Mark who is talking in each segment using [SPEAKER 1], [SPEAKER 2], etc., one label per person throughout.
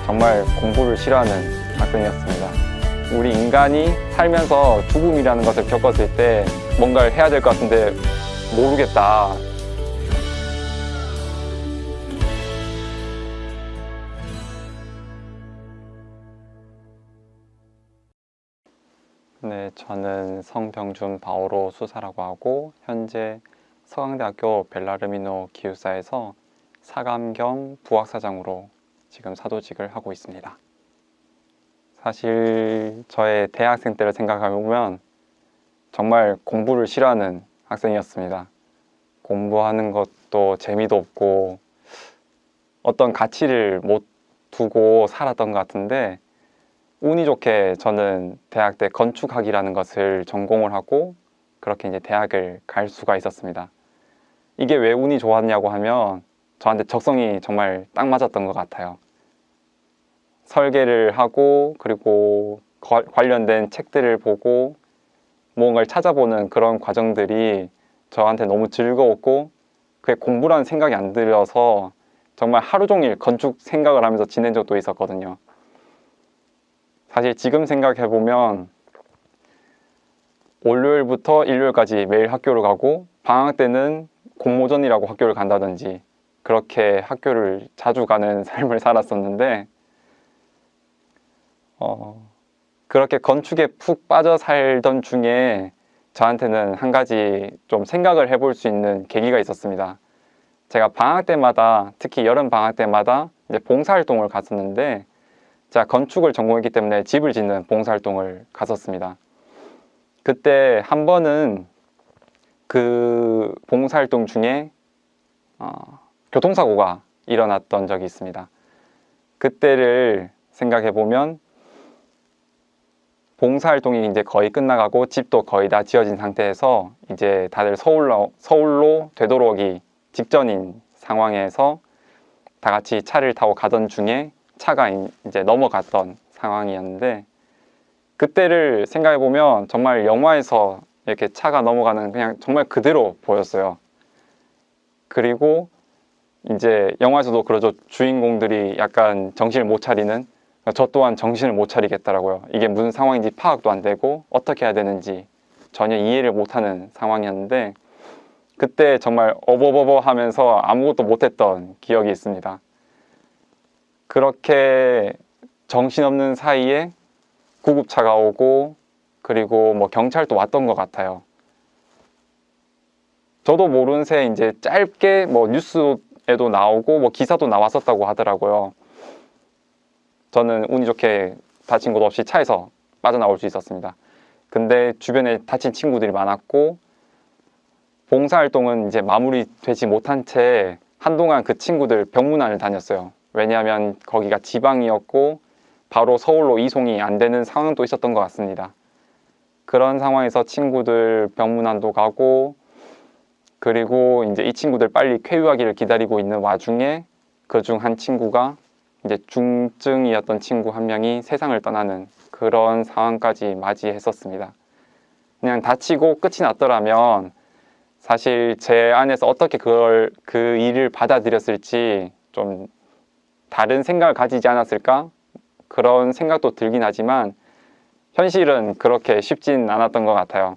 [SPEAKER 1] 정말 공부를 싫어하는 학생이었습니다. 우리 인간이 살면서 죽음이라는 것을 겪었을 때 뭔가를 해야 될 것 같은데 모르겠다. 네, 저는 성병준 바오로 수사라고 하고 현재 서강대학교 벨라르미노 기숙사에서 사감 겸 부학사장으로 지금 사도직을 하고 있습니다. 사실 저의 대학생 때를 생각해보면 정말 공부를 싫어하는 학생이었습니다. 공부하는 것도 재미도 없고 어떤 가치를 못 두고 살았던 것 같은데 운이 좋게 저는 대학 때 건축학이라는 것을 전공을 하고 그렇게 이제 대학을 갈 수가 있었습니다. 이게 왜 운이 좋았냐고 하면 저한테 적성이 정말 딱 맞았던 것 같아요. 설계를 하고 그리고 관련된 책들을 보고 무언가를 찾아보는 그런 과정들이 저한테 너무 즐거웠고 그게 공부라는 생각이 안 들어서 정말 하루 종일 건축 생각을 하면서 지낸 적도 있었거든요. 사실 지금 생각해보면 월요일부터 일요일까지 매일 학교를 가고 방학 때는 공모전이라고 학교를 간다든지 그렇게 학교를 자주 가는 삶을 살았었는데 그렇게 건축에 푹 빠져 살던 중에 저한테는 한 가지 좀 생각을 해볼 수 있는 계기가 있었습니다. 제가 방학 때마다 특히 여름 방학 때마다 이제 봉사활동을 갔었는데 제가 건축을 전공했기 때문에 집을 짓는 봉사활동을 갔었습니다. 그때 한 번은 그 봉사활동 중에 교통사고가 일어났던 적이 있습니다. 그때를 생각해 보면 봉사활동이 이제 거의 끝나가고 집도 거의 다 지어진 상태에서 이제 다들 서울로 되돌아오기 직전인 상황에서 다 같이 차를 타고 가던 중에 차가 이제 넘어갔던 상황이었는데 그때를 생각해 보면 정말 영화에서 이렇게 차가 넘어가는 그냥 정말 그대로 보였어요. 그리고 이제 영화에서도 그러죠. 주인공들이 약간 정신을 못 차리는, 저 또한 정신을 못 차리겠더라고요. 이게 무슨 상황인지 파악도 안 되고 어떻게 해야 되는지 전혀 이해를 못하는 상황이었는데 그때 정말 어버버버 하면서 아무것도 못했던 기억이 있습니다. 그렇게 정신없는 사이에 구급차가 오고 그리고 뭐 경찰도 왔던 것 같아요. 저도 모르는 새에 이제 짧게 뭐 뉴스에도 나오고 뭐 기사도 나왔었다고 하더라고요. 저는 운이 좋게 다친 곳 없이 차에서 빠져나올 수 있었습니다. 근데 주변에 다친 친구들이 많았고 봉사활동은 이제 마무리되지 못한 채 한동안 그 친구들 병문안을 다녔어요. 왜냐하면 거기가 지방이었고 바로 서울로 이송이 안 되는 상황도 있었던 것 같습니다. 그런 상황에서 친구들 병문안도 가고 그리고 이제 이 친구들 빨리 쾌유하기를 기다리고 있는 와중에 그중 한 친구가 이제 중증이었던 친구 한 명이 세상을 떠나는 그런 상황까지 맞이했었습니다. 그냥 다치고 끝이 났더라면 사실 제 안에서 어떻게 그 일을 받아들였을지 좀 다른 생각을 가지지 않았을까? 그런 생각도 들긴 하지만 현실은 그렇게 쉽진 않았던 것 같아요.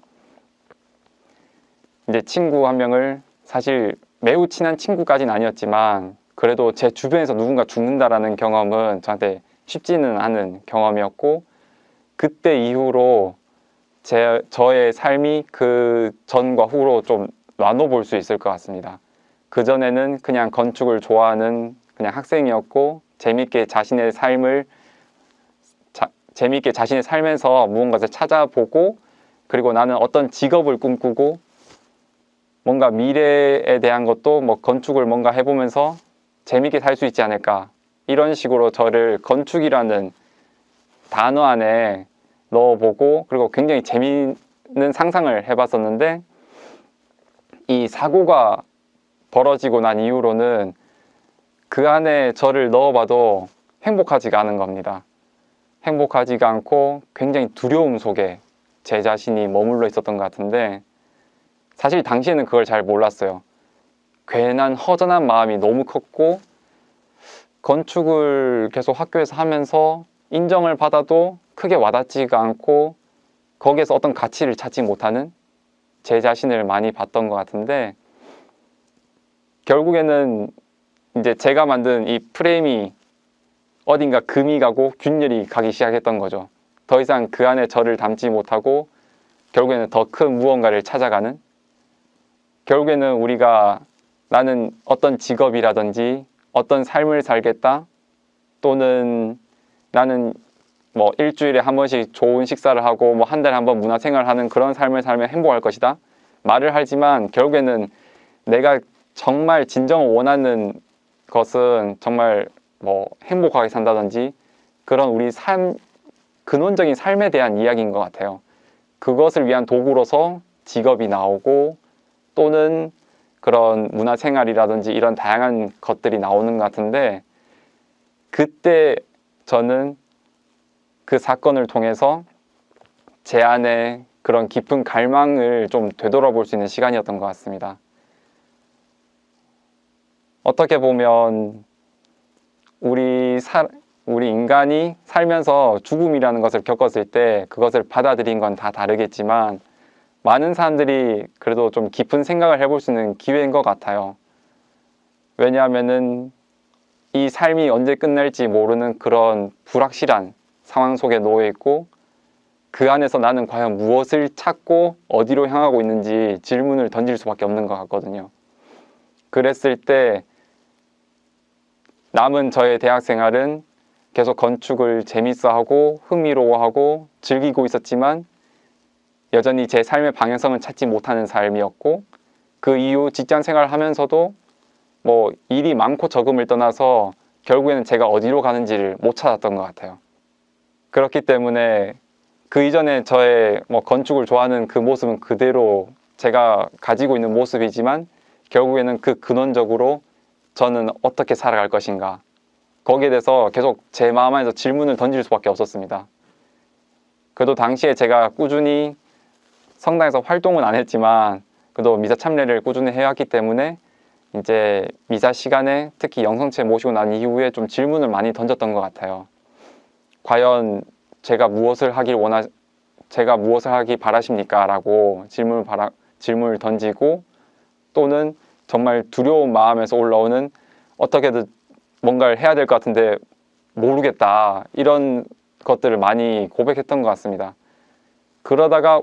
[SPEAKER 1] 이제 친구 한 명을 사실 매우 친한 친구까지는 아니었지만 그래도 제 주변에서 누군가 죽는다라는 경험은 저한테 쉽지는 않은 경험이었고 그때 이후로 저의 삶이 그 전과 후로 좀 나눠볼 수 있을 것 같습니다. 그전에는 그냥 건축을 좋아하는 그냥 학생이었고 재밌게 자신의 살면서 무언가를 찾아보고 그리고 나는 어떤 직업을 꿈꾸고 뭔가 미래에 대한 것도 뭐 건축을 뭔가 해보면서 재밌게 살 수 있지 않을까 이런 식으로 저를 건축이라는 단어 안에 넣어보고 그리고 굉장히 재미있는 상상을 해봤었는데 이 사고가 벌어지고 난 이후로는 그 안에 저를 넣어봐도 행복하지가 않은 겁니다. 행복하지가 않고 굉장히 두려움 속에 제 자신이 머물러 있었던 것 같은데 사실 당시에는 그걸 잘 몰랐어요. 괜한 허전한 마음이 너무 컸고 건축을 계속 학교에서 하면서 인정을 받아도 크게 와닿지가 않고 거기에서 어떤 가치를 찾지 못하는 제 자신을 많이 봤던 것 같은데, 결국에는 이제 제가 만든 이 프레임이 어딘가 금이 가고 균열이 가기 시작했던 거죠. 더 이상 그 안에 저를 담지 못하고 결국에는 더 큰 무언가를 찾아가는, 결국에는 우리가 나는 어떤 직업이라든지 어떤 삶을 살겠다, 또는 나는 뭐 일주일에 한 번씩 좋은 식사를 하고 뭐 한 달에 한 번 문화생활을 하는 그런 삶을 살면 행복할 것이다 말을 하지만, 결국에는 내가 정말 진정 원하는 것은 정말 뭐 행복하게 산다든지 그런 우리 삶, 근원적인 삶에 대한 이야기인 것 같아요. 그것을 위한 도구로서 직업이 나오고 또는 그런 문화생활이라든지 이런 다양한 것들이 나오는 것 같은데, 그때 저는 그 사건을 통해서 제 안에 그런 깊은 갈망을 좀 되돌아볼 수 있는 시간이었던 것 같습니다. 어떻게 보면 우리 인간이 살면서 죽음이라는 것을 겪었을 때 그것을 받아들인 건 다 다르겠지만, 많은 사람들이 그래도 좀 깊은 생각을 해볼 수 있는 기회인 것 같아요. 왜냐하면은 이 삶이 언제 끝날지 모르는 그런 불확실한 상황 속에 놓여 있고, 그 안에서 나는 과연 무엇을 찾고 어디로 향하고 있는지 질문을 던질 수밖에 없는 것 같거든요. 그랬을 때 남은 저의 대학 생활은 계속 건축을 재밌어하고 흥미로워하고 즐기고 있었지만, 여전히 제 삶의 방향성을 찾지 못하는 삶이었고, 그 이후 직장 생활을 하면서도 뭐 일이 많고 적음을 떠나서 결국에는 제가 어디로 가는지를 못 찾았던 것 같아요. 그렇기 때문에 그 이전에 저의 뭐 건축을 좋아하는 그 모습은 그대로 제가 가지고 있는 모습이지만, 결국에는 그 근원적으로 저는 어떻게 살아갈 것인가, 거기에 대해서 계속 제 마음 안에서 질문을 던질 수밖에 없었습니다. 그래도 당시에 제가 꾸준히 성당에서 활동은 안 했지만 그래도 미사 참례를 꾸준히 해왔기 때문에 이제 미사 시간에 특히 영성체 모시고 난 이후에 좀 질문을 많이 던졌던 것 같아요. 과연 제가 무엇을 하기 바라십니까? 라고 질문을 던지고, 또는 정말 두려운 마음에서 올라오는 어떻게든 뭔가를 해야 될 것 같은데 모르겠다, 이런 것들을 많이 고백했던 것 같습니다. 그러다가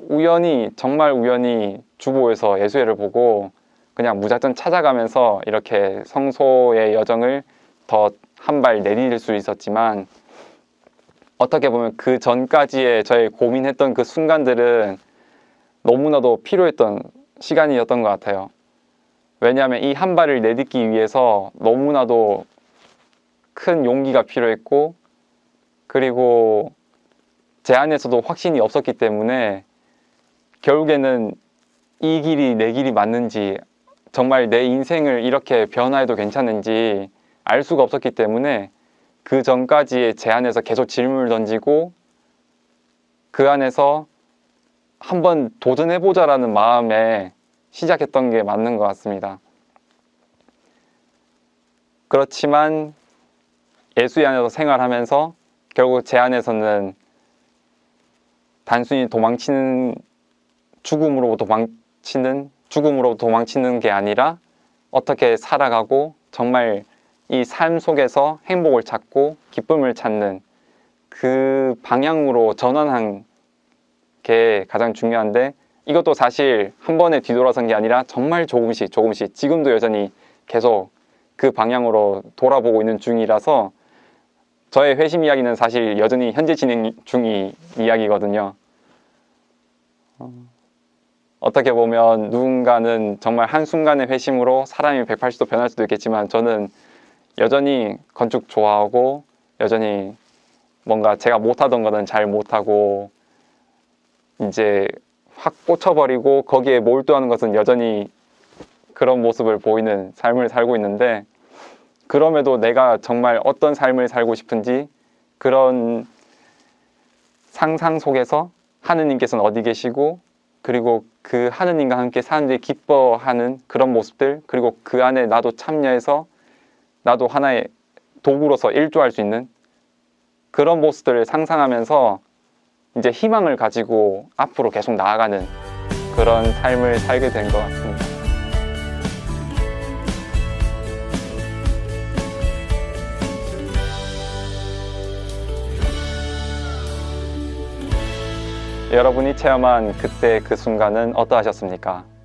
[SPEAKER 1] 정말 우연히 주보에서 예수회를 보고 그냥 무작정 찾아가면서 이렇게 성소의 여정을 더 한 발 내디딜 수 있었지만, 어떻게 보면 그 전까지의 저의 고민했던 그 순간들은 너무나도 필요했던 시간이었던 것 같아요. 왜냐하면 이 한 발을 내딛기 위해서 너무나도 큰 용기가 필요했고, 그리고 제 안에서도 확신이 없었기 때문에 결국에는 이 길이 내 길이 맞는지, 정말 내 인생을 이렇게 변화해도 괜찮은지 알 수가 없었기 때문에 그 전까지의 제 안에서 계속 질문을 던지고, 그 안에서 한번 도전해보자라는 마음에 시작했던 게 맞는 것 같습니다. 그렇지만 예수의 안에서 생활하면서 결국 제 안에서는 단순히 죽음으로부터 도망치는 게 아니라 어떻게 살아가고 정말 이 삶 속에서 행복을 찾고 기쁨을 찾는 그 방향으로 전환한 게 가장 중요한데, 이것도 사실 한 번에 뒤돌아선 게 아니라 정말 조금씩 지금도 여전히 계속 그 방향으로 돌아보고 있는 중이라서, 저의 회심 이야기는 사실 여전히 현재 진행 중인 이야기거든요. 어떻게 보면 누군가는 정말 한순간의 회심으로 사람이 180도 변할 수도 있겠지만, 저는 여전히 건축 좋아하고 여전히 뭔가 제가 못하던 거는 잘 못하고 이제 확 꽂혀버리고 거기에 몰두하는 것은 여전히 그런 모습을 보이는 삶을 살고 있는데, 그럼에도 내가 정말 어떤 삶을 살고 싶은지, 그런 상상 속에서 하느님께서는 어디 계시고, 그리고 그 하느님과 함께 사람들이 기뻐하는 그런 모습들, 그리고 그 안에 나도 참여해서 나도 하나의 도구로서 일조할 수 있는 그런 모습들을 상상하면서 이제 희망을 가지고 앞으로 계속 나아가는 그런 삶을 살게 된 것 같습니다. 여러분이 체험한 그때 그 순간은 어떠하셨습니까?